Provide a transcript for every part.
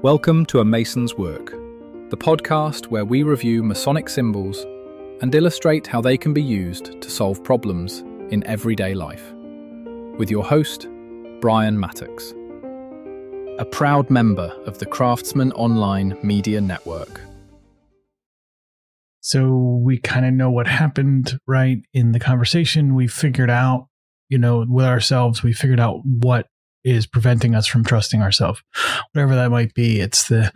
Welcome to A Mason's Work, the podcast where we review Masonic symbols and illustrate how they can be used to solve problems in everyday life. With your host, Brian Mattox, a proud member of the Craftsman Online Media Network. So we kind of know what happened, right? In the conversation, we figured out, with ourselves, we figured out what is preventing us from trusting ourselves, whatever that might be. It's the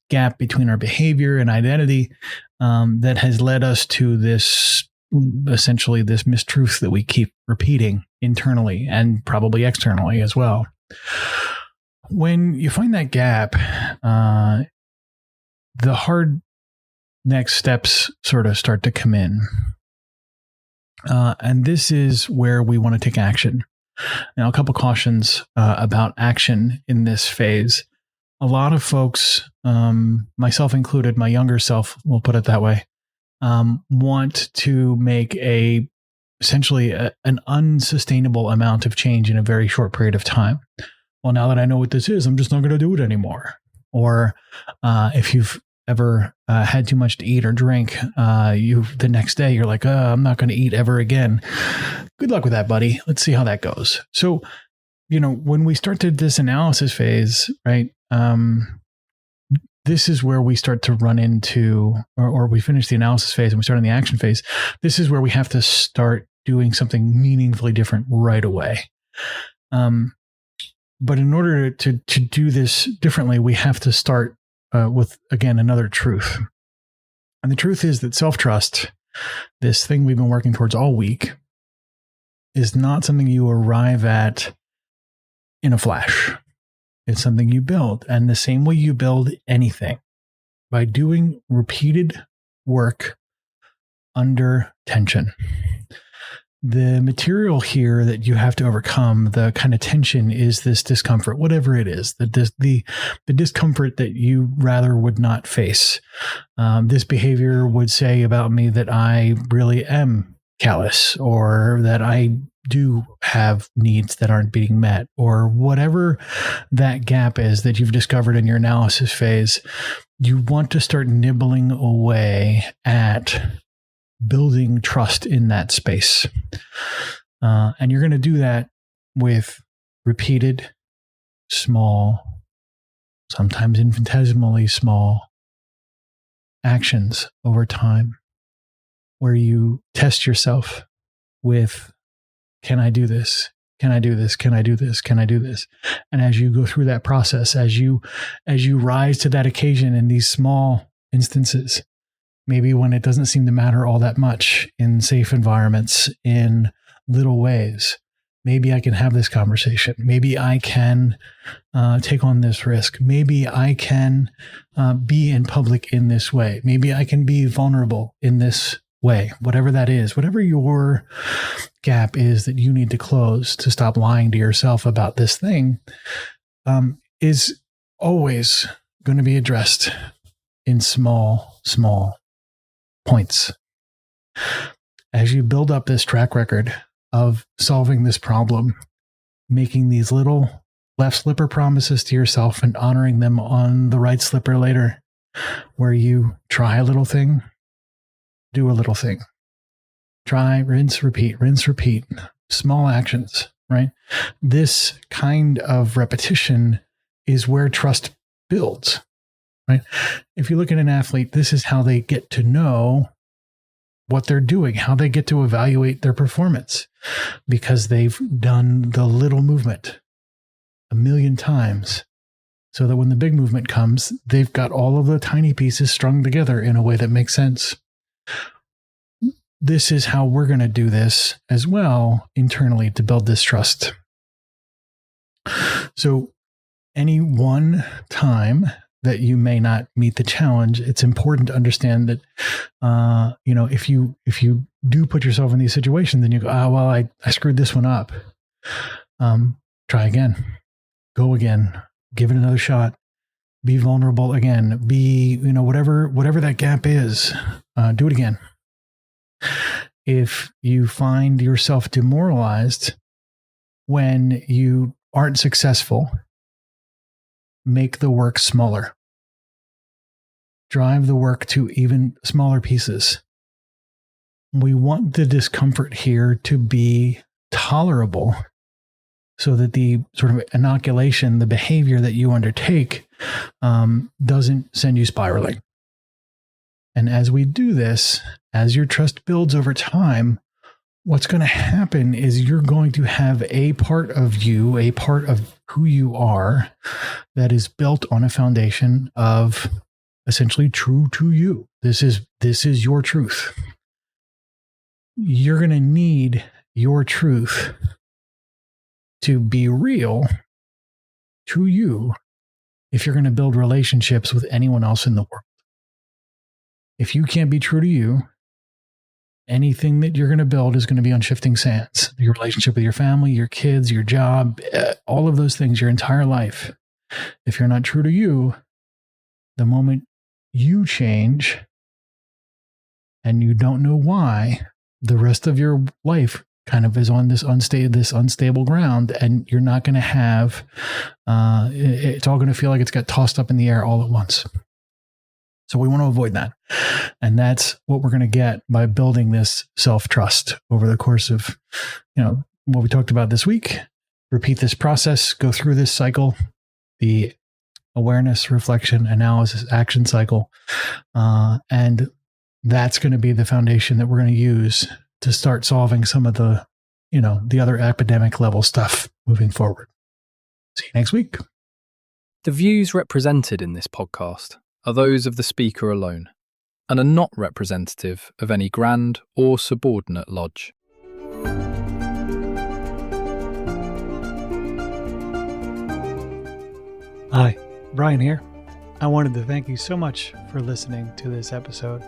gap between our behavior and identity that has led us to this, essentially this mistruth that we keep repeating internally and probably externally as well. When you find that gap, the hard next steps sort of start to come in. And this is where we want to take action. Now, a couple cautions about action in this phase. A lot of folks, myself included, my younger self, we'll put it that way, want to make essentially an unsustainable amount of change in a very short period of time. Well, now that I know what this is, I'm just not going to do it anymore. Or if you've ever had too much to eat or drink, the next day you're like, I'm not going to eat ever again. Good luck with that, buddy. Let's see how that goes. So, when we started this analysis phase, right, this is where we start to run into, or we finish the analysis phase and we start in the action phase. This is where we have to start doing something meaningfully different right away. But in order to do this differently, we have to start with, again, another truth. And the truth is that self-trust, this thing we've been working towards all week, is not something you arrive at in a flash. It's something you build. And the same way you build anything, by doing repeated work under tension. The material here that you have to overcome, the kind of tension, is this discomfort, whatever it is, the discomfort that you rather would not face. This behavior would say about me that I really am callous, or that I do have needs that aren't being met, or whatever that gap is that you've discovered in your analysis phase. You want to start nibbling away at building trust in that space. And you're going to do that with repeated, small, sometimes infinitesimally small actions over time, where you test yourself with, can I do this? Can I do this? Can I do this? Can I do this? And as you go through that process, as you rise to that occasion in these small instances, maybe when it doesn't seem to matter all that much, in safe environments, in little ways, maybe I can have this conversation. Maybe I can take on this risk. Maybe I can be in public in this way. Maybe I can be vulnerable in this way. Whatever that is, whatever your gap is that you need to close to stop lying to yourself about this thing, is always going to be addressed in small points. As you build up this track record of solving this problem, making these little left slipper promises to yourself and honoring them on the right slipper later, where you try a little thing, do a little thing, try, rinse, repeat, small actions, right? This kind of repetition is where trust builds. Right? If you look at an athlete, this is how they get to know what they're doing, how they get to evaluate their performance, because they've done the little movement 1,000,000 times, so that when the big movement comes, they've got all of the tiny pieces strung together in a way that makes sense. This is how we're going to do this as well internally to build this trust. So any one time that you may not meet the challenge, it's important to understand that, if you do put yourself in these situations, then you go, I screwed this one up. Try again, go again, give it another shot, be vulnerable again, be, whatever that gap is, do it again. If you find yourself demoralized when you aren't successful, make the work smaller. Drive the work to even smaller pieces. We want the discomfort here to be tolerable so that the sort of inoculation, the behavior that you undertake, doesn't send you spiraling. And as we do this, as your trust builds over time, what's going to happen is you're going to have a part of you, a part of who you are, that is built on a foundation of essentially true to you. This is your truth. You're going to need your truth to be real to you if you're going to build relationships with anyone else in the world. If you can't be true to you, anything that you're going to build is going to be on shifting sands. Your relationship with your family, your kids, your job, all of those things, your entire life. If you're not true to you, the moment you change and you don't know why, the rest of your life kind of is on this unstable ground, and you're not going to have, it's all going to feel like it's got tossed up in the air all at once. So we want to avoid that. And that's what we're going to get by building this self-trust over the course of, what we talked about this week. Repeat this process, go through this cycle, the awareness, reflection, analysis, action cycle. And that's going to be the foundation that we're going to use to start solving some of the, the other epidemic level stuff moving forward. See you next week. The views represented in this podcast are those of the speaker alone and are not representative of any grand or subordinate lodge. Hi, Brian here. I wanted to thank you so much for listening to this episode.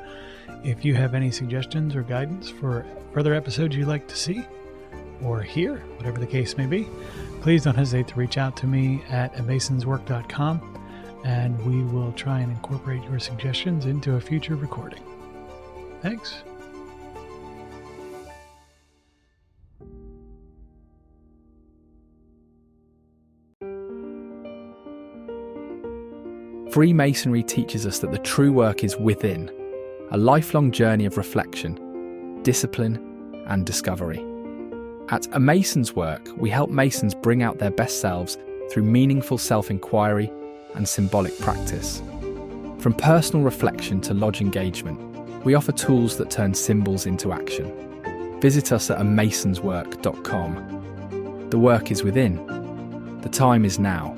If you have any suggestions or guidance for further episodes you'd like to see or hear, whatever the case may be, please don't hesitate to reach out to me at amasonswork.com, and we will try and incorporate your suggestions into a future recording. Thanks. Freemasonry teaches us that the true work is within, a lifelong journey of reflection, discipline, and discovery. At A Mason's Work, we help Masons bring out their best selves through meaningful self-inquiry and symbolic practice. From personal reflection to lodge engagement, we offer tools that turn symbols into action. Visit us at amasonswork.com. The work is within. The time is now.